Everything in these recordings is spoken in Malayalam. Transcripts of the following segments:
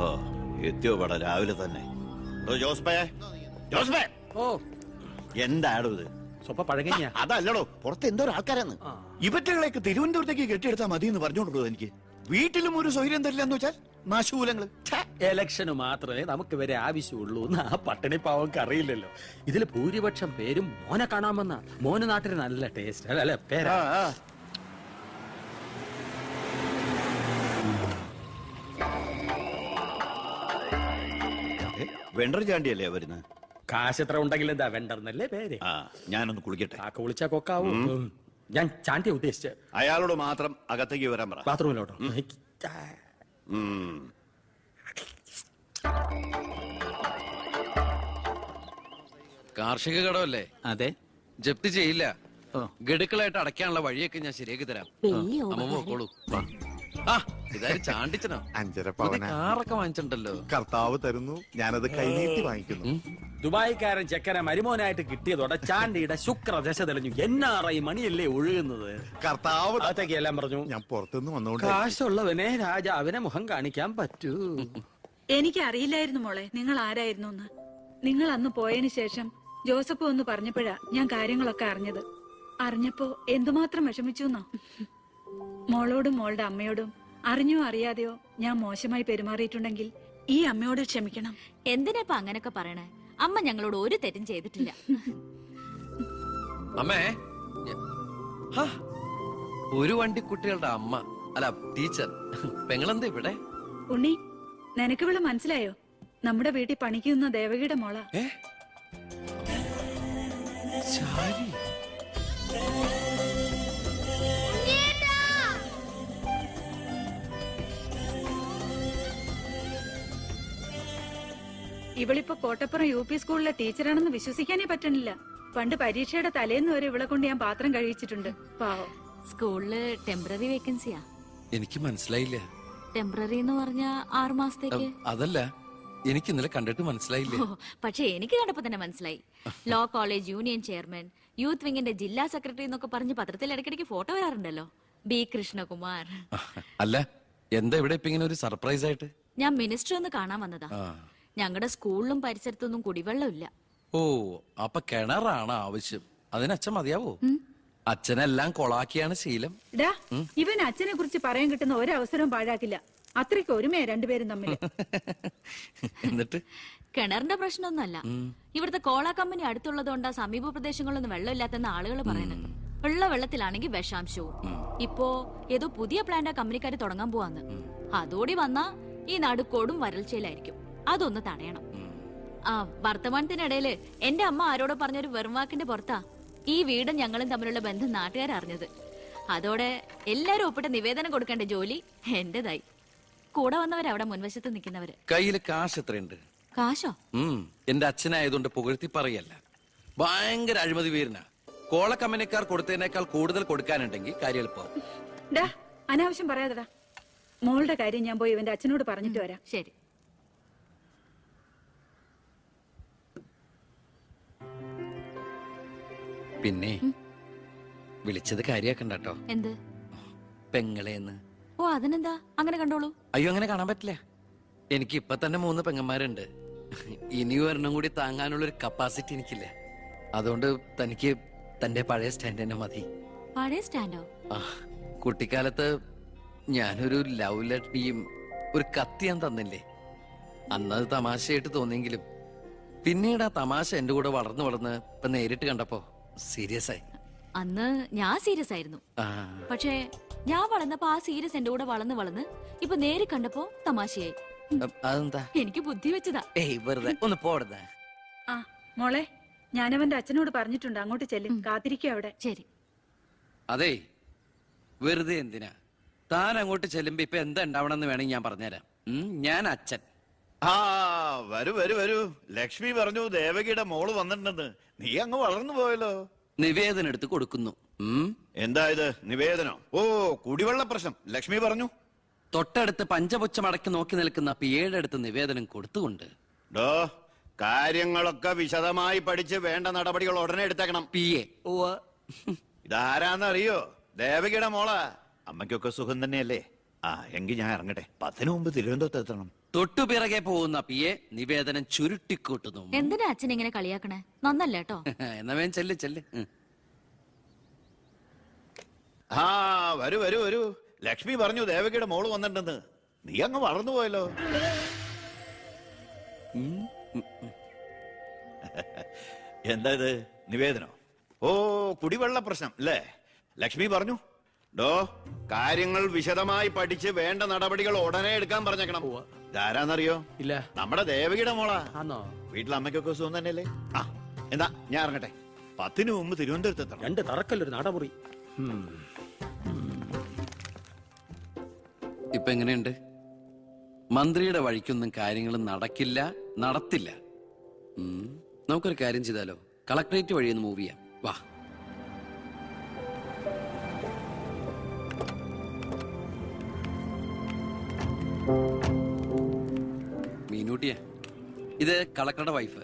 ഓ എത്തിയോ പട രാവിലെ തന്നെ. ഓ എന്താണോ ഇത്? സ്വപ്പ പഴകഞ്ഞ അതല്ലടോ, പുറത്ത് എന്തോ ആൾക്കാരാന്ന്. ഇവറ്റകളെയൊക്കെ തിരുവനന്തപുരത്തേക്ക് കെട്ടിയെടുത്താൽ മതി എന്ന് പറഞ്ഞോണ്ടോ എനിക്ക്. വീട്ടിലും ഒരു സൗകര്യം തരില്ല എന്ന് വെച്ചാൽ നാശൂലങ്ങള്. എലക്ഷന് മാത്രമേ നമുക്ക് വരെ ആവശ്യമുള്ളൂ എന്ന് ആ പട്ടിണി പാവർക്ക് അറിയില്ലല്ലോ. ഇതിൽ ഭൂരിപക്ഷം പേരും മോനെ കാണാമെന്ന. മോന് നാട്ടിൽ നല്ല ടേസ്റ്റ് അല്ലെ പേരാ. വെണ്ടർ ചാണ്ടിയല്ലേ വരുന്നത്? കാശ് എത്ര ഉണ്ടെങ്കിൽ എന്താ വെണ്ടർന്നല്ലേ പേര്. ഞാനൊന്ന് കുളിക്കട്ടെ. കാക്ക വിളിച്ചാ കൊക്കാവും. ഞാൻ ചാണ്ടിയെ ഉദ്ദേശിച്ച്. അയാളോട് മാത്രം അകത്തേക്ക് വരാൻ പറ. ബാത്റൂമിലോട്ടോ. കാർഷിക കടമല്ലേ? അതെ. ജപ്തി ചെയ്യില്ല. ഗഡുക്കളായിട്ട് അടയ്ക്കാനുള്ള വഴിയൊക്കെ ഞാൻ ശരിയാക്കി തരാം. അമ്മ പോക്കോളൂ. ഇതാരും ചാണ്ടിച്ചനോ? 5.5 പവന കാറൊക്കെ വാങ്ങിച്ചിട്ടുണ്ടല്ലോ. കർത്താവ് തരുന്നു, ഞാനത് കൈനീട്ടി വാങ്ങിക്കുന്നു. ദുബായിക്കാരൻ ചെക്കനെ മരുമോനായിട്ട് കിട്ടിയതോടെ ചാണ്ടിയുടെ ശുക്രദശ തെളിഞ്ഞു. NRI മണിയല്ലേ ഒഴുകുന്നത്. കർത്താവ് അകത്തേക്ക് എല്ലാം പറഞ്ഞു. ഞാൻ പുറത്തുനിന്ന് വന്നോണ്ട് കാശുള്ളവനെ രാജാവിനെ മുഖം കാണിക്കാൻ പറ്റൂ. എനിക്ക് അറിയില്ലായിരുന്നു മോളെ നിങ്ങൾ ആരായിരുന്നു എന്ന്. നിങ്ങൾ അന്ന് പോയതിനു ശേഷം ജോസഫ് ഒന്ന് പറഞ്ഞപ്പോഴാ ഞാൻ കാര്യങ്ങളൊക്കെ അറിഞ്ഞത്. അറിഞ്ഞപ്പോ എന്തുമാത്രം വിഷമിച്ചു എന്നോ. മോളോടും മോളുടെ അമ്മയോടും അറിഞ്ഞോ അറിയാതെയോ ഞാൻ മോശമായി പെരുമാറിയിട്ടുണ്ടെങ്കിൽ ഈ അമ്മയോട് ക്ഷമിക്കണം. എന്തിനാ അങ്ങനൊക്കെ പറയണേ? അമ്മ ഞങ്ങളോട് ഒരു തെറ്റും ചെയ്തിട്ടില്ല. അമ്മേ, ഒരു വണ്ടിക്കുട്ടികളുടെ അമ്മ അല്ല ടീച്ചർ. പെങ്ങളെന്താ ഇവിടെ? ഉണ്ണി, നിനക്ക് ഇവിടെ മനസ്സിലായോ? നമ്മുടെ വീട്ടിൽ പണിക്കുന്ന ദേവകിയുടെ മോള. ഇവളിപ്പോ കോട്ടപ്പുറം UP സ്കൂളിലെ ടീച്ചറാണെന്ന് വിശ്വസിക്കാനേ പറ്റണില്ല. പണ്ട് പരീക്ഷയുടെ തലേന്ന് വരെ ഇവളെ കൊണ്ട് ഞാൻ പാത്രം കഴിച്ചിട്ടുണ്ട്. പാവം. സ്കൂളില് ടെമ്പററി വേക്കൻസിയാ. എനിക്ക് മനസ്സിലായില്ല. ടെമ്പററി എന്ന് പറഞ്ഞ 6 മാസത്തേക്ക്. അതല്ല, എനിക്ക് ഇന്നലെ കണ്ടിട്ട് മനസ്സിലായില്ല. പക്ഷെ എനിക്ക് കണ്ടപ്പോ തന്നെ മനസ്സിലായി. Law college union chairman, youth വിങ്ങിന്റെ ജില്ലാ സെക്രട്ടറി എന്നൊക്കെ പറഞ്ഞ് പത്രത്തിൽ ഇടയ്ക്കിടയ്ക്ക് ഫോട്ടോ വരാറുണ്ടല്ലോ. B. കൃഷ്ണകുമാർ. അല്ല, എന്താ ഇവിടെ ഇപ്പൊ ഇങ്ങനെ ഒരു സർപ്രൈസ് ആയിട്ട്? ഞാൻ മിനിസ്റ്റർ ഒന്ന് കാണാൻ വന്നതാ. ഞങ്ങളുടെ സ്കൂളിലും പരിസരത്തൊന്നും കുടിവെള്ളമില്ല. ഓ, അപ്പൊ കിണറാണ് ആവശ്യം. അതിന് അച്ഛൻ മതിയാവോ? അച്ഛനെല്ലാം കൊളാക്കിയാണ് ശീലം. ഇവൻ അച്ഛനെ കുറിച്ച് പറയാൻ കിട്ടുന്ന ഒരവസരവും പാഴാക്കില്ല. അത്രയ്ക്ക് ഒരുമയാ രണ്ടുപേരും തമ്മിൽ. എന്നിട്ട് കിണറിന്റെ പ്രശ്നമൊന്നുമല്ല. ഇവിടുത്തെ കോള കമ്പനി അടുത്തുള്ളതുകൊണ്ടാ സമീപ പ്രദേശങ്ങളിലൊന്നും വെള്ളമില്ലാത്തെന്ന് ആളുകൾ പറയുന്നത്. ഉള്ള വെള്ളത്തിലാണെങ്കിൽ വിഷാംശവും. ഇപ്പോ ഏതോ പുതിയ പ്ലാന്റ് കമ്പനിക്കാര് തുടങ്ങാൻ പോവാന്ന്. അതോടി വന്നാ ഈ നാട് കൊടും വരൾച്ചയിലായിരിക്കും. അതൊന്ന് തടയണം. വർത്തമാനത്തിനിടയില് എന്റെ അമ്മ ആരോടോ പറഞ്ഞൊരു വെറും വാക്കിന്റെ പുറത്താ ഈ വീടും ഞങ്ങളും തമ്മിലുള്ള ബന്ധം നാട്ടുകാരറിഞ്ഞത്. അതോടെ എല്ലാരും ഒപ്പിട്ട് നിവേദനം കൊടുക്കേണ്ട ജോലി എന്റേതായി. കൂടെ വന്നവരവിടെ മുൻവശത്ത് നിൽക്കുന്നവര്. കയ്യില് കാശ് എത്രയുണ്ട്? കാശോ? എന്റെ അച്ഛനായതുകൊണ്ട് പുകഴ്ത്തി പറയല്ല. ഭയങ്കര അഴിമതി വീരനാ. കോള കമ്പനിക്കാർ കൊടുത്തതിനേക്കാൾ കൂടുതൽ കൊടുക്കാനുണ്ടെങ്കിൽ കാര്യം എളുപ്പം. അനാവശ്യം പറയാതെടാ. മോളുടെ കാര്യം ഞാൻ പോയി ഇവന്റെ അച്ഛനോട് പറഞ്ഞിട്ട് വരാം. ശരി. പിന്നെ വിളിച്ചത് കാര്യാക്കണ്ടോ? എന്ത്? പെങ്ങളെന്ന്. ഓ, അതിനെന്താ? അങ്ങനെ കണ്ടോളൂ. അയ്യോ, അങ്ങനെ കാണാൻ പറ്റില്ല. എനിക്ക് ഇപ്പൊ തന്നെ 3 പെങ്ങന്മാരുണ്ട്. ഇനി ഒരെണ്ണം കൂടി താങ്ങാനുള്ളൊരു കപ്പാസിറ്റി എനിക്കില്ല. അതുകൊണ്ട് തനിക്ക് തന്റെ പഴയ സ്റ്റാൻഡ് തന്നെ മതി. പഴയ സ്റ്റാൻഡോ? കുട്ടിക്കാലത്ത് ഞാനൊരു ലവ് ലെറ്ററിയും ഒരു കത്തി ഞാൻ തന്നില്ലേ? അന്നത് തമാശയായിട്ട് തോന്നിയെങ്കിലും പിന്നീട് ആ തമാശ എന്റെ കൂടെ വളർന്ന് വളർന്ന് ഇപ്പൊ നേരിട്ട് കണ്ടപ്പോ സീരിയസ് ആയി. അന്ന് ഞാൻ സീരിയസ് ആയിരുന്നു. പക്ഷേ ഞാൻ വളർന്നപ്പോ ആ സീരിയസ് എന്റെ കൂടെ വളർന്ന് വളർന്ന് ഇപ്പൊ നേരി കണ്ടപ്പോ തമാശയായി. അതെന്താ? എനിക്ക് ബുദ്ധി വെച്ചതാ. വെറുതെ ഒന്ന് പോടുന്നേ. മോളെ, ഞാനവന്റെ അച്ഛനോട് പറഞ്ഞിട്ടുണ്ട്. അങ്ങോട്ട് ചെല്ലും. കാത്തിരിക്കും അവിടെ. ശരി. അതെ, വെറുതെ എന്തിനാ? താൻ അങ്ങോട്ട് ചെല്ലുമ്പോ ഇപ്പൊ എന്താ ഉണ്ടാവണമെന്ന് വേണമെങ്കിൽ ഞാൻ പറഞ്ഞുതരാം. ഞാൻ അച്ഛൻ. വരൂ വരൂ വരൂ. ലക്ഷ്മി പറഞ്ഞു ദേവകിയുടെ മോള് വന്നിട്ടുണ്ടെന്ന്. നീ അങ്ങ് വളർന്നു പോയല്ലോ. നിവേദനം എടുത്ത് കൊടുക്കുന്നു. എന്താ ഇത് നിവേദനം? ഓ, കുടിവെള്ള പ്രശ്നം ലക്ഷ്മി പറഞ്ഞു. തൊട്ടടുത്ത് പഞ്ചപുച്ഛം അടക്കി നോക്കി നിൽക്കുന്ന പിയേഴടുത്ത് നിവേദനം കൊടുത്തുകൊണ്ട് കാര്യങ്ങളൊക്കെ വിശദമായി പഠിച്ച് വേണ്ട നടപടികൾ ഉടനെ എടുത്തേക്കണം. പിയെ. ഇതാരാന്നറിയോ? ദേവകിയുടെ മോളാ. അമ്മയ്ക്കൊക്കെ സുഖം തന്നെയല്ലേ? ആ എങ്കിൽ ഞാൻ ഇറങ്ങട്ടെ. 10 മുമ്പ് തിരുവനന്തപുരത്ത് എത്തണം. തൊട്ടു പിറകെ പോകുന്ന പിയെ നിവേദനം ചുരുട്ടിക്കൂട്ടുന്നു. എന്തിനാ അച്ഛൻ ഇങ്ങനെ കളിയാക്കണേ? നന്നല്ല കേട്ടോ. എന്നാ വേഗം ചെല്ല് ചെല്ല്. ആ വരൂ വരൂ വരൂ. ലക്ഷ്മി പറഞ്ഞു ദേവകിയുടെ മോള് വന്നിട്ടുണ്ടെന്ന്. നീ അങ്ങ് വളർന്നു പോയല്ലോ. എന്താ ഇത് നിവേദനോ? ഓ കുടിവെള്ള പ്രശ്നം അല്ലേ? ലക്ഷ്മി പറഞ്ഞു ഡോ കാര്യങ്ങൾ വിശദമായി പഠിച്ച് വേണ്ട നടപടികൾ ഉടനെ എടുക്കാൻ പറഞ്ഞേക്കണം. ഇതാരാന്നറിയോ? ഇല്ല. നമ്മുടെ ദേവകിയുടെ മോളാ. ആന്നോ? വീട്ടിൽ അമ്മയ്ക്കൊക്കെ സുഖം തന്നെയല്ലേ? ആ എന്താ ഞാൻ ഇറങ്ങട്ടെ. 10 മുമ്പ് തിരുവനന്തപുരത്ത് എത്തണം. 2 തറക്കല്ലൊരു നടമുറി. ഇപ്പൊ എങ്ങനെയുണ്ട്? മന്ത്രിയുടെ വഴിക്കൊന്നും കാര്യങ്ങൾ നടക്കില്ല, നടത്തില്ല. നമുക്കൊരു കാര്യം ചെയ്താലോ? കളക്ടറേറ്റ് വഴി ഒന്ന് മൂവ് ചെയ്യാം. വാ. മീനൂട്ടിയെ, ഇത് കളക്ടറുടെ വൈഫ്.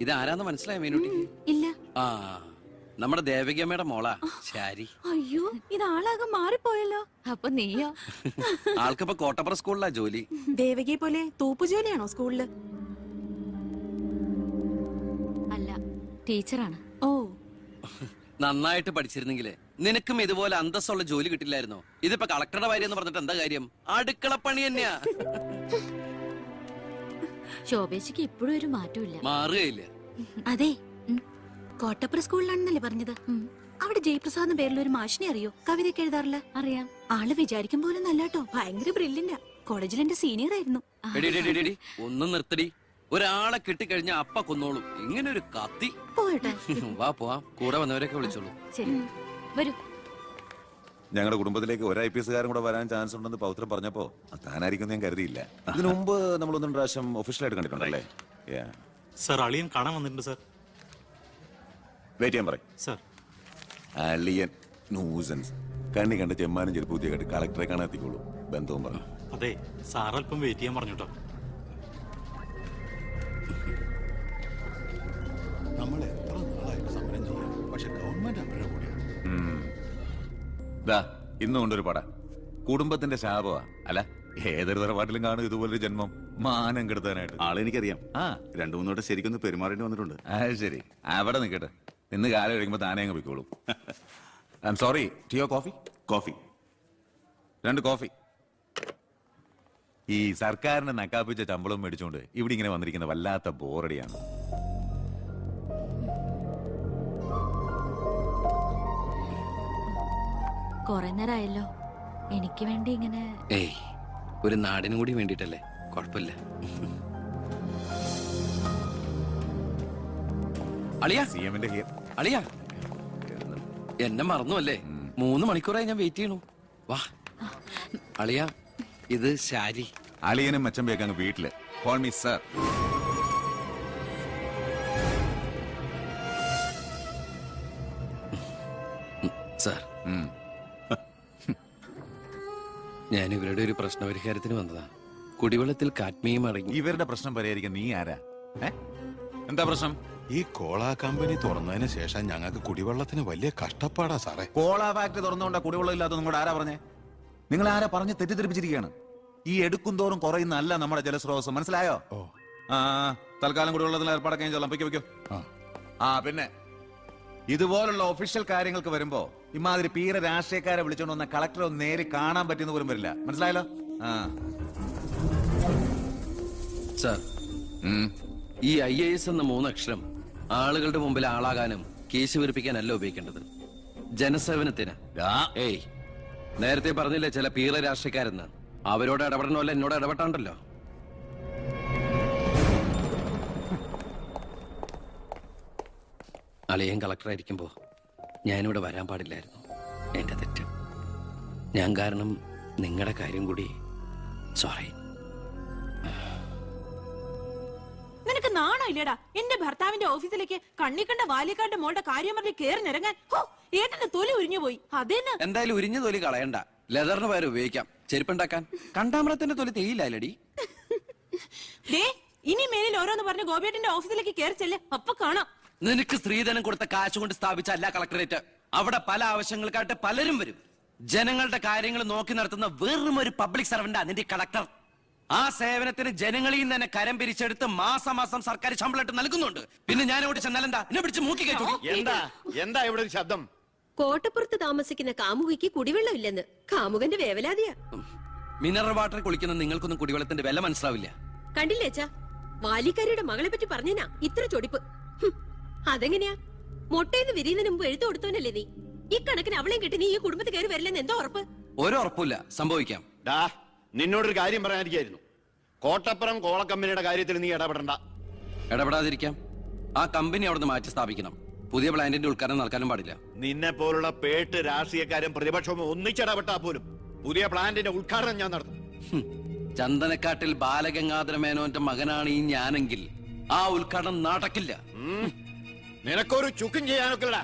ഇത് ആരാന്ന് മനസ്സിലായോ മീനൂട്ടിക്ക്? ഇല്ല. ആ, നമ്മുടെ ദേവകിയമ്മയുടെ മോളാ ശാരി. അയ്യോ ഇത് ആളാകെ മാറിപ്പോയല്ലോ. അപ്പൊ നീയോ? ആൾക്കിപ്പോ കോട്ടപ്പുറ സ്കൂളിലാ ജോലി. ദേവകിയെ പോലെ തൂപ്പുജോലിയാണോ സ്കൂളില്? അല്ല, ടീച്ചറാണ്. ഓ, നന്നായിട്ട് പഠിച്ചിരുന്നെങ്കില് നിനക്കും ഇതുപോലെ അന്തസ്സുള്ള ജോലി കിട്ടില്ലായിരുന്നോ? ഇതിപ്പോ കളക്ടറുടെ ഭാര്യ എന്ന് പറഞ്ഞിട്ട് എന്താ കാര്യം? അടുക്കളപ്പണി തന്നെയാ. ശോഭേച്ചിക്ക് ഇപ്പോഴും ഒരു മാറ്റമില്ല. മാറുകയില്ല. അതെ. കോട്ടപ്പുറ സ്കൂളിലാണെന്നല്ലേ പറഞ്ഞത്? അവിടെ ജയപ്രസാദ് എന്ന പേരിൽ ഒരു മാഷിനെ അറിയോ? കവിതയൊക്കെ എഴുതാറില്ല. അറിയാം. ആള് വിചാരിക്കും പോലെ നല്ലാട്ടോ. ഭയങ്കര ബ്രില്യന്റാ. കോളേജിൽ എന്റെ സീനിയർ ആയിരുന്നു. എടി, എടി, എടി, എടി, ഒന്നും നിർത്തടി. ഒരാളെ കിട്ടിക്കഴിഞ്ഞ അപ്പ കൊന്നോളും. ഇങ്ങനെ ഒരു കത്തി. പോയട്ടെ. വാ പോവാം. കൂടെ വന്നവരൊക്കെ വിളിച്ചോളൂ. ശരി, വരൂ. ഞങ്ങളുടെ കുടുംബത്തിലേക്ക് ഒരു IPS കാരൻ കൂടെ വരാൻ ചാൻസ് ഉണ്ടെന്ന് പൗത്രം പറഞ്ഞപ്പോ താനായിരിക്കും ഞാൻ കരുതിയില്ല. ഇതിനു മുമ്പ് നമ്മൾ 1-2 പ്രാവശ്യം ഒഫീഷ്യലായിട്ട് കണ്ടിട്ടുണ്ടല്ലേ? സർ, അളിയൻ കാണാൻ വന്നിട്ടുണ്ട് സർ. വെയിറ്റ് ചെയ്യാൻ പറയും സർ. അളിയൻ ന്യൂസൻസ്. കണ്ണി കണ്ട ചെമ്മാനും ചെരുപ്പ് പുതിയ കെട്ടി കളക്ടറെ കാണാൻ എത്തിക്കോളൂ. ബന്ധവും പറഞ്ഞു. അതെ സാർ, അല്പം വെയിറ്റ് ചെയ്യാൻ പറഞ്ഞോട്ടോ. നമ്മൾ എത്ര നാളായിട്ട് സമരം ചെയ്യാം, പക്ഷെ ഗവൺമെന്റ് അവരുടെ കൂടെയാണ്. ഇന്ന് കൊണ്ടൊരു പട കുടുംബത്തിന്റെ ശാപമാ. അല്ല, ഏതൊരു തറവാട്ടിലും കാണും ഇതുപോലൊരു ജന്മം. മാനം കെടുത്താനായിട്ട്. ആളെനിക്കറിയാം. 2-3 വട്ടം ശരിക്കൊന്ന് പെരുമാറേണ്ടി വന്നിട്ടുണ്ട്. ശരി, അവിടെ നിൽക്കട്ടെ. ഇന്ന് കാലം കഴിയുമ്പോ താനേ അങ്ങ് പോയിക്കോളും. I'm sorry. ടീയോ കോഫി? Coffee 2 coffee. ഈ സർക്കാരിന്റെ നക്കാപ്പിച്ച ശമ്പളം മേടിച്ചുകൊണ്ട് ഇവിടെ ഇങ്ങനെ വന്നിരിക്കുന്ന വല്ലാത്ത ബോറടിയാണ്. കൊറേ നേരമായല്ലോ. എനിക്ക് വേണ്ടി ഇങ്ങനെ. ഏയ്, ഒരു നാടിനും കൂടി വേണ്ടിട്ടല്ലേ. കുഴപ്പമില്ല. അളിയാ, CM-ന്റെ ഹിയർ. അളിയാ, എന്നെ മറന്നു അല്ലേ? 3 മണിക്കൂറായി ഞാൻ വെയിറ്റ് ചെയ്യണു. വാ അളിയാ, ഇത് ശാരി. അളിയനും മച്ചമ്പയൊക്കെ അങ്ങ് വീട്ടില്. Call me sir. സാർ, ഞാൻ ഇവരുടെ ഒരു പ്രശ്നപരിഹാരത്തിന് വന്നതാ. കുടിവെള്ളത്തിൽ കാഡ്മിയം അടങ്ങി. ഇവരുടെ പ്രശ്നം പരിഹരിക്കാൻ നീ ആരാ? എന്താ പ്രശ്നം? ഈ കോള കമ്പനി തുറന്നതിന് ശേഷം ഞങ്ങൾക്ക് കുടിവെള്ളത്തിന് വലിയ കഷ്ടപ്പാടാ സാറേ. കോള ഫാക്ടറി തുറന്നുകൊണ്ടാ കുടിവെള്ളം ഇല്ലാത്ത നിങ്ങളോട് ആരാ പറഞ്ഞേ? നിങ്ങൾ ആരാ പറഞ്ഞ് തെറ്റിദ്ധരിപ്പിച്ചിരിക്കുകയാണ്? ഈ എടുക്കും തോറും കുറയുന്നല്ല നമ്മുടെ ജലസ്രോതസ്. മനസ്സിലായോ? തൽക്കാലം കുടിവെള്ളത്തിൽ ഏർപ്പാടൊക്കെ ചെയ്തോളാം. വെക്കോ. പിന്നെ ഇതുപോലുള്ള ഒഫീഷ്യൽ കാര്യങ്ങൾക്ക് വരുമ്പോ ഇമാതിരി പീര രാഷ്ട്രീയക്കാരെ വിളിച്ചോണ്ട് വന്ന കളക്ടറെ ഒന്ന് നേരി കാണാൻ പറ്റുന്ന പോലും വരില്ല. മനസ്സിലായല്ലോ? സാർ, ഈ IAS എന്ന 3 അക്ഷരം ആളുകളുടെ മുമ്പിൽ ആളാകാനും കേസ് വിരിപ്പിക്കാനല്ല ഉപയോഗിക്കേണ്ടത്. ജനസേവനത്തിന്. ഏയ്, നേരത്തെ പറഞ്ഞില്ലേ ചില പീറ രാഷ്ട്രീയക്കാരെന്ന്? അവരോട് ഇടപെടണമല്ല എന്നോട് ഇടപെട്ടാണ്ടല്ലോ. അളിയൻ കളക്ടറായിരിക്കുമ്പോ ഞാനിവിടെ വരാൻ പാടില്ലായിരുന്നു. എന്റെ തെറ്റ്. ഞാൻ കാരണം നിങ്ങളുടെ കാര്യം കൂടി. സോറി. നിനക്ക് നാണോ ഇല്ലടാ? എന്റെ ഭർത്താവിന്റെ ഓഫീസിലേക്ക് കണ്ണിക്കണ്ട ബാല്യക്കാരുടെ മോളുടെ കാര്യം പറഞ്ഞ് കേറി നിറങ്ങാൻ. ഏട്ടന്റെ തൊലി ഉരിഞ്ഞു പോയി. അതേന്ന്. എന്തായാലും ഉരിഞ്ഞ തൊലി കളയണ്ട. ലെതറിന് പകരം ഉപയോഗിക്കാം. ചെരുപ്പുണ്ടാക്കാൻ. കണ്ടാമറത്തിന്റെ തൊലി തേയില്ലടി. ഇനി മേലിൽ ഓരോന്ന് പറഞ്ഞ് ഗോപിയേട്ടന്റെ ഓഫീസിലേക്ക് കേറി ചെല്ല്. അപ്പൊ കാണാം. നിനക്ക് സ്ത്രീധനം കൊടുത്ത കാശ് കൊണ്ട് സ്ഥാപിച്ച അല്ല കളക്ടറേറ്റ്. അവിടെ പല ആവശ്യങ്ങൾക്കായിട്ട് പലരും വരും. ജനങ്ങളുടെ കാര്യങ്ങൾ നോക്കി നടത്തുന്ന വെറും ഒരു പബ്ലിക് സർവന്റാ നിന്റെ കളക്ടർ. ആ സേവനത്തിന് ജനങ്ങളിൽ നിന്ന് തന്നെ കരം പിരിച്ചെടുത്ത് മാസം മാസം സർക്കാർ ശമ്പളമായിട്ട് നൽകുന്നുണ്ട്. പിന്നെ ഞാൻ അവിടെ ചെന്നാലെന്താ എന്നെ പിടിച്ച് മൂക്കി കയറ്റു. എന്താ ഇവിടെ ഒരു ശബ്ദം? കോട്ടപ്പുറത്ത് താമസിക്കുന്ന കാമുകിക്ക് കുടിവെള്ളമില്ലെന്ന് കാമുകന്റെ വേവലാതിയാ. മിനറൽ വാട്ടർ കുളിക്കുന്ന നിങ്ങൾക്കൊന്നും കുടിവെള്ളത്തിന്റെ വില മനസ്സിലാവില്ല. കണ്ടില്ലേ അച്ഛാ, വാലിക്കാരിയുടെ മകളെ പറ്റി പറഞ്ഞാ ഇത്ര ചൊടിപ്പ്. അതെങ്ങനെയാ? മൊട്ടേന്ന് വിരിയുന്നതിന് മുമ്പ് എഴുത്തു കൊടുത്തവനല്ലേ നീ? ഈ കണക്കിന് അവളെയും കെട്ടി നീ ഈ കുടുംബത്തിൽ കയറി വരില്ലെന്ന് എന്തോ ഉറപ്പ്? ഒരു ഉറപ്പില്ല, സംഭവിക്കാം. നിന്നോടൊരു കാര്യം പറയാനിരിക്കായിരുന്നു. കോട്ടപ്പുറം കോള കമ്പനിയുടെ കാര്യത്തിൽ നീ ഇടപെടണ്ട. ഇടപെടാതിരിക്കാം. ആ കമ്പനി അവിടെ നിന്ന് മാറ്റി സ്ഥാപിക്കണം. പുതിയ പ്ലാന്റിന്റെ ഉദ്ഘാടനം നടക്കാനും പാടില്ല. നിന്നെ പോലുള്ള പേട്ട് രാഷ്ട്രീയക്കാരും പ്രതിപക്ഷവും ഒന്നിച്ചിടപെട്ടാ പോലും പുതിയ പ്ലാന്റിന്റെ ഉദ്ഘാടനം ഞാൻ നടത്തും. ചന്ദനക്കാട്ടിൽ ബാലഗംഗാധര മേനോന്റെ മകനാണ് ഈ ഞാനെങ്കിൽ ആ ഉദ്ഘാടനം നടക്കില്ല. നിനക്കൊരു ചുക്കും ചെയ്യാനൊക്കെ.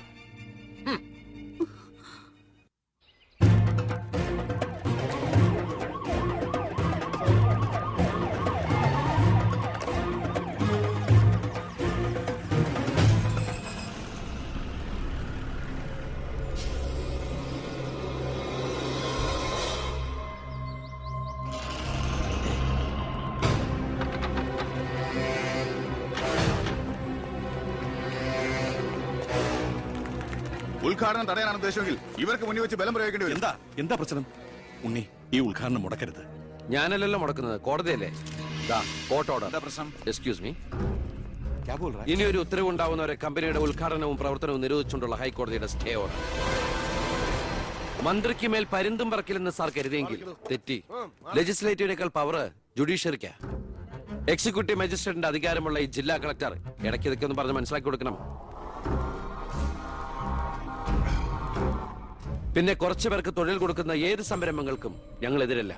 ഉദ്ഘാടനം തടയാനാണ് ഉദ്ദേശമെങ്കിൽ ഇവർക്ക് മുന്നിൽ വെച്ച് ബലം പ്രയോഗിക്കേണ്ടി വരും. എന്താ പ്രശ്നം? ഉണ്ണി, ഈ ഉദ്ഘാടനം മുടക്കരുത്. ഞാനല്ലല്ലോ മുടക്കുന്നത്, കോടതിയല്ലേ. Excuse me. ഇനി ഒരു ഉത്തരവ് ഉണ്ടാവുന്നവരെ കമ്പനിയുടെ ഉദ്ഘാടനവും പ്രവർത്തനവും നിരോധിച്ചുകൊണ്ടുള്ള ഹൈക്കോടതിയുടെ സ്റ്റേ ഓർഡർ. മന്ത്രിക്ക് മേൽ പരുന്തും പറക്കില്ലെന്ന് സാർ കരുതിയെങ്കിൽ തെറ്റി. ലെജിസ്ലേറ്റീവിനേക്കാൾ പവർ ജുഡീഷ്യറിക്കാ. എക്സിക്യൂട്ടീവ് മജിസ്ട്രേറ്റിന്റെ അധികാരമുള്ള ഈ ജില്ലാ കളക്ടർ ഇടയ്ക്ക് ഇതൊക്കെ ഒന്ന് പറഞ്ഞ് മനസ്സിലാക്കി കൊടുക്കണം. പിന്നെ കുറച്ചു പേർക്ക് തൊഴിൽ കൊടുക്കുന്ന ഏത് സംരംഭങ്ങൾക്കും ഞങ്ങൾ എതിരല്ല.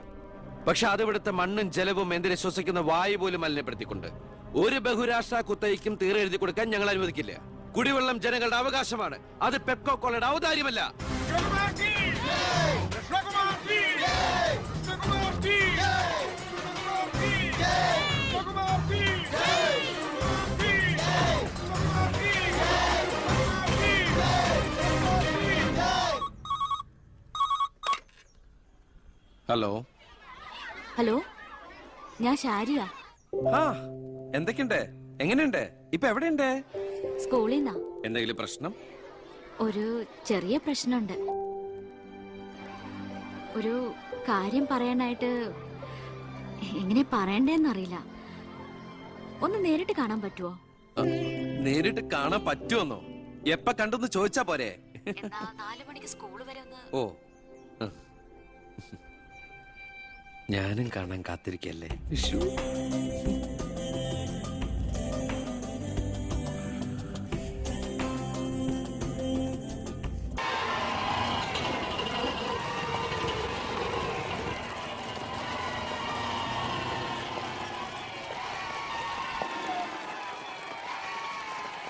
പക്ഷെ അതിവിടുത്തെ മണ്ണും ജലവും എന്തിനെ ശ്വസിക്കുന്ന വായു പോലും മലിനപ്പെടുത്തിക്കൊണ്ട് ഒരു ബഹുരാഷ്ട്ര കുത്തയ്ക്കും തീരെ എഴുതി കൊടുക്കാൻ ഞങ്ങൾ അനുവദിക്കില്ല. കുടിവെള്ളം ജനങ്ങളുടെ അവകാശമാണ്, അത് പെപ്കോ കോളയുടെ ഔദാര്യമല്ല. ഹലോ ഹലോ, ഞാൻ ഷാരിയ. എന്തൊക്കെയുണ്ട്? എങ്ങനെയുണ്ട്? ഇപ്പൊ എവിടെയുണ്ട്? സ്കൂളിൽ നിന്നാ. എന്തെങ്കിലും പ്രശ്നം? ഒരു ചെറിയ പ്രശ്നമുണ്ട്. ഒരു കാര്യം പറയാനായിട്ട് എങ്ങനെ പറയണ്ടേന്നറിയില്ല. ഒന്ന് നേരിട്ട് കാണാൻ പറ്റുമോ? നേരിട്ട് കാണാൻ പറ്റുമെന്നോ? എപ്പ കണ്ടെന്ന് ചോദിച്ചാ പോരെ? 4 മണിക്ക് സ്കൂൾ വരെ ഒന്ന്. ഓ, ഞാനും കാണാൻ കാത്തിരിക്കല്ലേ.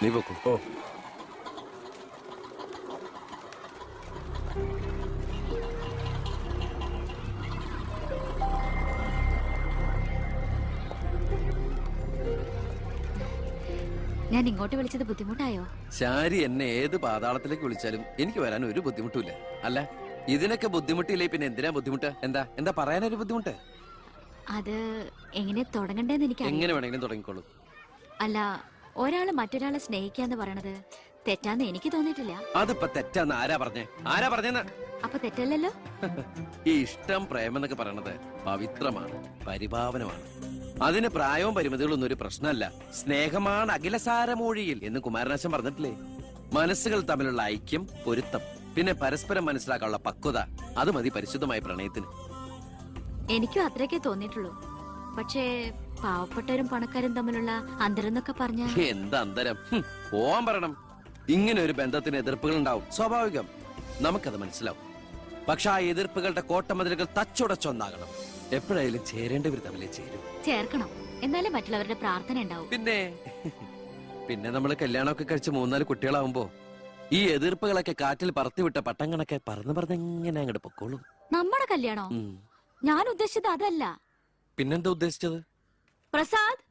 നീ പോക്കോ. ഓ, ഞാൻ ഇങ്ങോട്ട് വിളിച്ചത് ബുദ്ധിമുട്ടായോ? ശാരി എന്നെ ഏത് പാതാളത്തിലേക്ക് വിളിച്ചാലും എനിക്ക് വരാൻ ഒരു ബുദ്ധിമുട്ടില്ല. അല്ല, ഇതിനൊക്കെ ബുദ്ധിമുട്ടില്ലേ പിന്നെ എന്തിനാ ബുദ്ധിമുട്ട്? എന്താ പറയാനൊരു ബുദ്ധിമുട്ട്? അത് എങ്ങനെ തുടങ്ങണ്ടേന്ന് എനിക്ക് എങ്ങനെ വേണമെങ്കിലും തുടങ്ങിക്കോളൂ. അല്ല, ഒരാള് മറ്റൊരാളെ സ്നേഹിക്കാന്ന് പറയണത് തെറ്റാന്ന് എനിക്ക് തോന്നിയിട്ടില്ല. അതിപ്പോ തെറ്റാന്ന് ആരാ പറഞ്ഞെന്ന്? അപ്പൊ തെറ്റല്ലല്ലോ. ഈ ഇഷ്ടം പ്രേമം എന്നൊക്കെ പറയണത് പവിത്രമാണ്, പരിഭാവനമാണ്. അതിന് പ്രായവും പരിമിതികളൊന്നും ഒരു പ്രശ്നമല്ല. സ്നേഹമാണ് അഖിലസാരമൂഴിയിൽ എന്ന് കുമാരനാശൻ പറഞ്ഞിട്ടില്ലേ? മനസ്സുകൾ തമ്മിലുള്ള ഐക്യം, പൊരുത്തം, പിന്നെ പരസ്പരം മനസ്സിലാക്കാനുള്ള പക്വത, അത് മതി പരിശുദ്ധമായ പ്രണയത്തിന്. എനിക്കും അത്രയൊക്കെ തോന്നിയിട്ടുള്ളൂ. പക്ഷേ പാവപ്പെട്ടവരും പണക്കാരും തമ്മിലുള്ള അന്തരം എന്നൊക്കെ പറഞ്ഞ എന്താ അന്തരം? പോവാൻ പറയണം. ഇങ്ങനെ ഒരു ബന്ധത്തിന് എതിർപ്പുകൾ ഉണ്ടാവും, സ്വാഭാവികം. നമുക്കത് മനസ്സിലാവും. പക്ഷെ ആ എതിർപ്പുകളുടെ കോട്ടമതിലുകൾ തച്ചുടച്ചൊന്നാകണം. എപ്പോഴായാലും ചേരേണ്ടവർ തമ്മിലേ ചേരും. ചേർക്കണം, എന്നാലും മറ്റുള്ളവരുടെ പ്രാർത്ഥന ഉണ്ടാവും. പിന്നെ നമ്മൾ കല്യാണമൊക്കെ കഴിച്ച് 3-4 കുട്ടികളാവുമ്പോ ഈ എതിർപ്പുകളൊക്കെ കാറ്റിൽ പറത്തിവിട്ട പട്ടം കണക്കെ പറന്നെങ്ങനെ അങ്ങോട്ട് പൊക്കോളും. നമ്മുടെ കല്യാണോ? ഞാൻ ഉദ്ദേശിച്ചത് അതല്ല. പിന്നെന്താ ഉദ്ദേശിച്ചത്? പ്രസാദ്,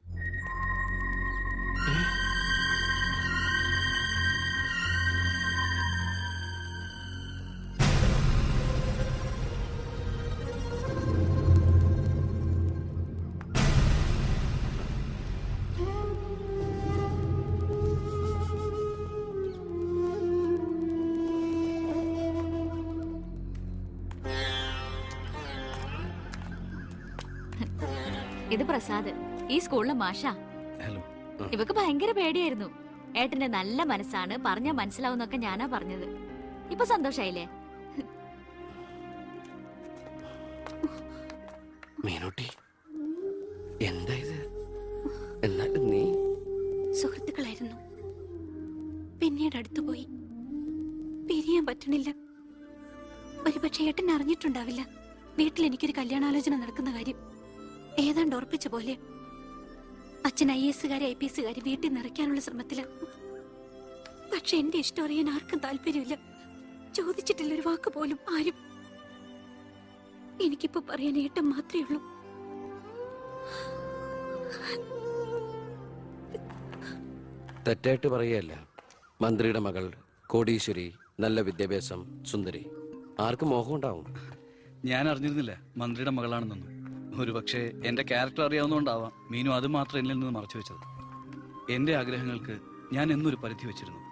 ഇത് പ്രസാദ്, ഈ സ്കൂളിലെ മാഷാ. ഹലോ. ഇവക്ക് ഭയങ്കര പേടിയായിരുന്നു. ഏട്ടന്റെ നല്ല മനസ്സാണ്, പറഞ്ഞാ മനസ്സിലാവുന്നൊക്കെ ഞാനാ പറഞ്ഞത്. ഇപ്പൊ സന്തോഷായില്ലേ? മീനൂട്ടി, എന്താ ഇത്? എന്നാലും നീ സുഹൃത്തുക്കളായിരുന്നു, പിന്നീട് അടുത്തുപോയി. പിരിയാൻ പറ്റണില്ല. ഒരുപക്ഷെ ഏട്ടൻ അറിഞ്ഞിട്ടുണ്ടാവില്ല വീട്ടിൽ എനിക്കൊരു കല്യാണാലോചന നടക്കുന്ന കാര്യം. ഏതാണ്ട് ഉറപ്പിച്ച പോലെ അച്ഛൻ IAS IPS വീട്ടിൽ നിറയ്ക്കാനുള്ള ശ്രമത്തില. പക്ഷെ എന്റെ ഇഷ്ടം അറിയാൻ ആർക്കും താല്പര്യമില്ല. ചോദിച്ചിട്ടില്ല ഒരു വാക്ക് പോലും ആരും. എനിക്കിപ്പോ പറയാൻ ഏട്ടൻ മാത്രമേ ഉള്ളൂ. തെറ്റായിട്ട് പറയല്ല. മന്ത്രിയുടെ മകൾ, കോടീശ്വരി, നല്ല വിദ്യാഭ്യാസം, സുന്ദരി, ആർക്കും മോഹം ഉണ്ടാവും. ഞാൻ അറിഞ്ഞിരുന്നില്ല മന്ത്രിയുടെ മകളാണെന്നൊന്നും. ഒരു പക്ഷേ എന്റെ ക്യാരക്ടർ അറിയാവുന്നതുകൊണ്ടാവാം മീനു അത് മാത്രം എന്നിൽ നിന്ന് മറച്ചു വെച്ചത്. എന്റെ ആഗ്രഹങ്ങൾക്ക് ഞാൻ എന്നൊരു പരിധി വെച്ചിരുന്നു.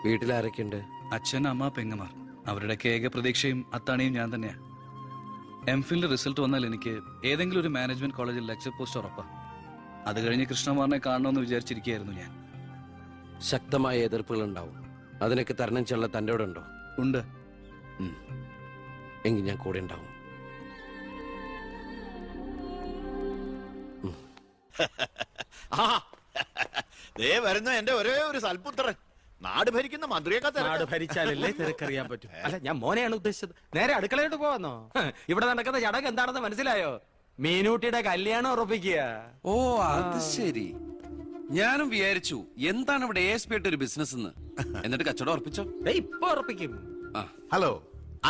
വീട്ടിലാരൊക്കെയുണ്ട്? അച്ഛൻ, അമ്മ, പെങ്ങമാർ. അവരുടെ ഏക പ്രതീക്ഷയും അത്താണിയും ഞാൻ തന്നെയാ. MPhilന്റെ റിസൾട്ട് വന്നാൽ എനിക്ക് ഏതെങ്കിലും ഒരു മാനേജ്മെന്റ് കോളേജിൽ ലെക്ചർ പോസ്റ്റ് ഉറപ്പാ. അത് കഴിഞ്ഞ് കൃഷ്ണകുമാറിനെ കാണണമെന്ന് വിചാരിച്ചിരിക്കുകയായിരുന്നു ഞാൻ. ശക്തമായ എതിർപ്പുകൾ ഉണ്ടാവും. അതിനൊക്കെ തരണം ചെയ്യാനുള്ള തൻ്റെ അവിടെ ഉണ്ടോ? ഉണ്ട്. എങ്കിൽ ഞാൻ കൂടെ ഉണ്ടാവും. ദേ വരുന്ന എന്റെ ഒരേ ഒരു സൽപുത്രൻ. നാട് ഭരിക്കുന്ന മന്ത്രിയൊക്കെ നാട് ഭരിച്ചാലല്ലേ തിരക്കറിയാൻ പറ്റും. അല്ല, ഞാൻ മോനെയാണ് ഉദ്ദേശിച്ചത്. നേരെ അടുക്കളയോട്ട് പോവാന്നോ? ഇവിടെ നടക്കുന്ന ചടങ്ങ് എന്താണെന്ന് മനസ്സിലായോ? മീനൂട്ടിയുടെ കല്യാണം ഉറപ്പിക്കുക. ഓ, അത് ശരി. ഞാനും വിചാരിച്ചു എന്താണ് ഇവിടെ ASP ആയിട്ട് ഒരു ബിസിനസ് എന്ന്. എന്നിട്ട് കച്ചവടം ഉറപ്പിച്ചോ? ഇപ്പൊ ഉറപ്പിക്കും. Hello,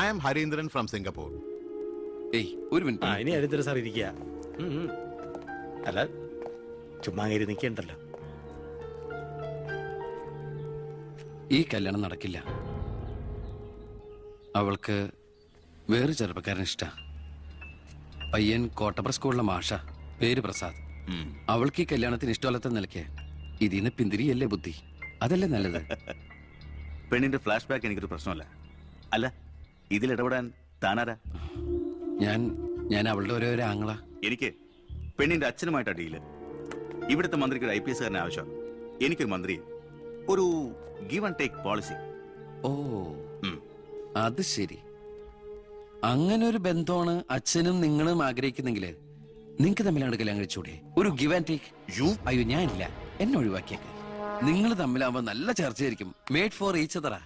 I am Harindran from Singapore. ഏയ്, ഒരു മിനിറ്റ്. ഇനി ഹരീന്ദ്രൻ സാർ ഇരിക്കുക. അല്ല, ചുമ്മാ കയറി നിൽക്കണ്ടല്ലോ. ഈ കല്യാണം നടക്കില്ല. അവൾക്ക് വേറെ ചെറുപ്പക്കാരൻ ഇഷ്ട. പയ്യൻ കോട്ടപ്പുറ സ്കൂളിലെ മാഷ, പേര് പ്രസാദ്. അവൾക്ക് ഈ കല്യാണത്തിന് ഇഷ്ടമല്ലാത്ത നിലയ്ക്ക് ഇതിന്ന് പിന്തിരിയല്ലേ ബുദ്ധി. അതല്ലേ നല്ലത്. പെണ്ണിന്റെ ഫ്ലാഷ് ബാക്ക് എനിക്കൊരു പ്രശ്നമല്ല. അല്ല, ഇതിൽ ഇടപെടാൻ താനാരാ? ഞാൻ അവളുടെ ഓരോ ആങ്ങളാ. എനിക്ക് പെണ്ണിന്റെ അച്ഛനുമായിട്ട് അടിയില്. ഇവിടുത്തെ മന്ത്രിക്ക് ഒരു IPS ആവശ്യം. എനിക്കൊരു മന്ത്രി, ഒരു ഗിവ് ആൻഡ് ടേക്ക് പോളിസി. ഓ, അത് ശരി. അങ്ങനെ ഒരു ബന്ധമാണ് അച്ഛനും നിങ്ങളും ആഗ്രഹിക്കുന്നെങ്കില് നിങ്ങക്ക് തമ്മിലാണ് കല്യാണം കഴിച്ചൂടെ? ഒരു ഗിവ് ആൻഡ് ടേക്ക്. അയ്യോ, ഞാനില്ല, എന്നെ ഒഴിവാക്കിയേക്ക്. നിങ്ങൾ തമ്മിലാവുമ്പോ നല്ല ചർച്ചയായിരിക്കും. മേഡ് ഫോർ ഈച്ച് അതറാ.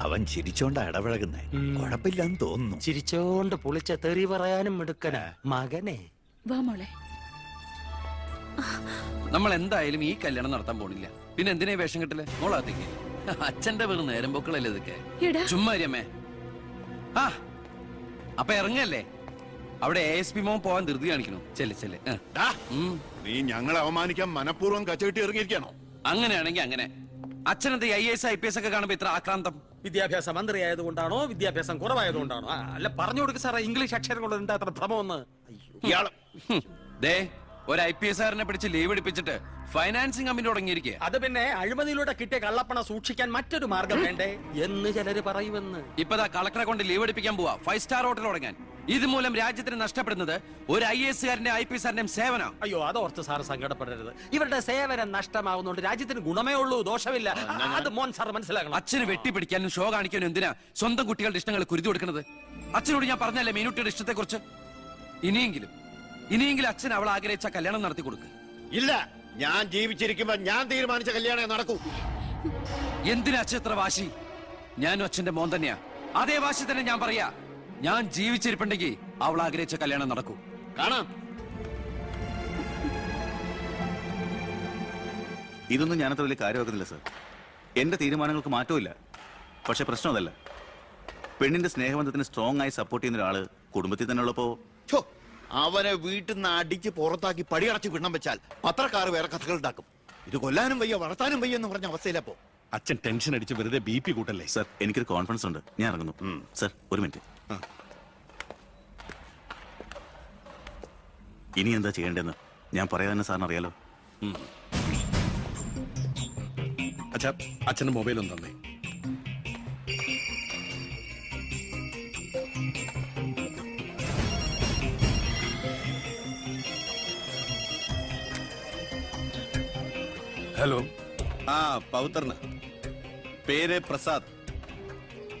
അവൻ ചിരിച്ചോണ്ടാ ഇടപഴകുന്നേ. കുഴപ്പമില്ലെന്ന് തോന്നുന്നു. ചിരിച്ചോണ്ട് പൊളിച്ച തെറി പറയാനും എടുക്കനാ മകനെ. വാ മോളെ. നമ്മൾ എന്തായാലും ഈ കല്യാണം നടത്താൻ പോണില്ല. പിന്നെ എന്തിനാ വേഷം കെട്ടില്ല? മോളാത്തേക്ക് അച്ഛന്റെ വെറും നേരം പോക്കളല്ലേ ഇതൊക്കെ. ചുമ്മാ അമ്മേ. ആ, അപ്പൊ ഇറങ്ങല്ലേ? അവിടെ ASP മോൻ പോവാൻ ധൃതി കാണിക്കണോ? ചെല്ലെ. നീ ഞങ്ങളെ അവമാനിക്കാൻ മനഃപൂർവ്വം കച്ചകെട്ടി ഇറങ്ങിയിരിക്കണോ? അങ്ങനെയാണെങ്കിൽ അങ്ങനെ. അച്ഛനെന്താ IAS IPS ഒക്കെ കാണുമ്പോ ഇത്ര ആക്രാന്തം? വിദ്യാഭ്യാസ മന്ത്രി ആയതുകൊണ്ടാണോ, വിദ്യാഭ്യാസം കുറവായതുകൊണ്ടാണോ? അല്ല, പറഞ്ഞു കൊടുക്ക സാറേ, ഇംഗ്ലീഷ് അക്ഷരം കൊണ്ട് എന്താ അത്ര ഭ്രമമെന്ന്. ദേ, ഒരു IPS-കാരനെ പിടിച്ച് ലീവ് എടുപ്പിച്ചിട്ട് ഫൈനാൻസിങ് കമ്പനി തുടങ്ങിയിരിക്കുക. അത് പിന്നെ അഴിമതിയിലൂടെ കിട്ടിയ കള്ളപ്പണം സൂക്ഷിക്കാൻ മറ്റൊരു മാർഗം വേണ്ടേ എന്ന് ചിലര് പറയുമെന്ന്. ഇപ്പതാ കളക്ടറെ കൊണ്ട് ലീവ് എടുപ്പിക്കാൻ പോവാ 5 സ്റ്റാർ ഹോട്ടൽ തുടങ്ങാൻ. ഇതുമൂലം രാജ്യത്തിന് നഷ്ടപ്പെടുന്നത് ഒരു IAS-കാരന്റെ IPS-കാരന്റെയും സേവനം. അയ്യോ, അതോർത്ത് സാർ സങ്കടപ്പെടരുത്. ഇവരുടെ സേവനം നഷ്ടമാവുന്നതുകൊണ്ട് രാജ്യത്തിന് ഗുണമേ ഉള്ളൂ, ദോഷമില്ല. അത് മോൻ സാർ മനസ്സിലാക്കണം. അച്ഛന് വെട്ടിപ്പിടിക്കാനും ഷോ കാണിക്കാനും എന്തിനാ സ്വന്തം കുട്ടികളുടെ ഇഷ്ടങ്ങൾ കുരുതി കൊടുക്കുന്നത്? അച്ഛനോട് ഞാൻ പറഞ്ഞല്ലേ മീനുട്ടിയുടെ ഇഷ്ടത്തെ കുറിച്ച്. ഇനിയെങ്കിലും അച്ഛൻ അവൾ ആഗ്രഹിച്ച കല്യാണം നടത്തി കൊടുക്കുക. ഇല്ല, ഞാൻ ജീവിച്ചിരിക്കുമ്പോ ഞാൻ തീരുമാനിച്ച കല്യാണം നടക്കൂ. എന്തിനാ അച്ഛൻ എത്ര വാശി? ഞാനും അച്ഛന്റെ മോൻ തന്നെയാ. അതേ വാശി തന്നെ ഞാൻ പറയാ. ഞാൻ ജീവിച്ചിരിപ്പുണ്ടെങ്കിൽ അവൾ ആഗ്രഹിച്ച കല്യാണം നടക്കൂ. കാണാം. ഇതൊന്നും ഞാനത്ര വലിയ കാര്യമാക്കുന്നില്ല സർ. എന്റെ തീരുമാനങ്ങൾക്ക് മാറ്റമില്ല. പക്ഷെ പ്രശ്നം അതല്ല. പെണ്ണിന്റെ സ്നേഹബന്ധത്തിന് സ്ട്രോങ് ആയി സപ്പോർട്ട് ചെയ്യുന്ന ഒരാള് കുടുംബത്തിൽ തന്നെ ഉള്ളപ്പോ അവനെ വീട്ടിൽ നിന്ന് അടിച്ച് പുറത്താക്കി പടിയടച്ച് വിടണം വെച്ചാൽ പത്രക്കാർ വേറെ കഥകൾ ഉണ്ടാക്കും. ഇത് കൊല്ലാനും വയ്യ വളർത്താനും വയ്യ എന്ന് പറഞ്ഞ അവസ്ഥയിലപ്പോ അച്ഛൻ ടെൻഷൻ അടിച്ച് വെറുതെ BP കൂട്ടല്ലേ. സർ, എനിക്കൊരു കോൺഫിഡൻസ് ഉണ്ട്. ഞാൻ ഇറങ്ങുന്നു. സർ, ഒരു മിനിറ്റ്. ഇനി എന്താ ചെയ്യേണ്ടതെന്ന് ഞാൻ പറയാതെ സാറിന് അറിയാലോ. അച്ഛന്റെ മൊബൈൽ ഒന്ന് തന്നെ. ഹലോ. ആ പൗത്രന് പേര് പ്രസാദ്,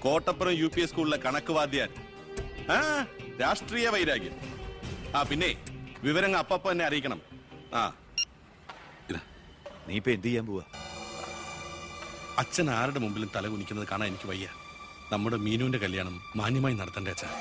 കോട്ടപ്പുറം UP സ്കൂളിലെ കണക്ക് വാദ്യാൻ. ആ രാഷ്ട്രീയ വൈരാഗ്യം. ആ പിന്നെ വിവരങ്ങൾ അപ്പപ്പ തന്നെ അറിയിക്കണം. ആ നീ ഇപ്പൊ എന്ത് ചെയ്യാൻ പോവാ? അച്ഛൻ ആരുടെ മുമ്പിലും തല കുനിക്കുന്നത് കാണാൻ എനിക്ക് വയ്യ. നമ്മുടെ മീനുവിന്റെ കല്യാണം മാന്യമായി നടത്തണ്ടേ അച്ഛാ?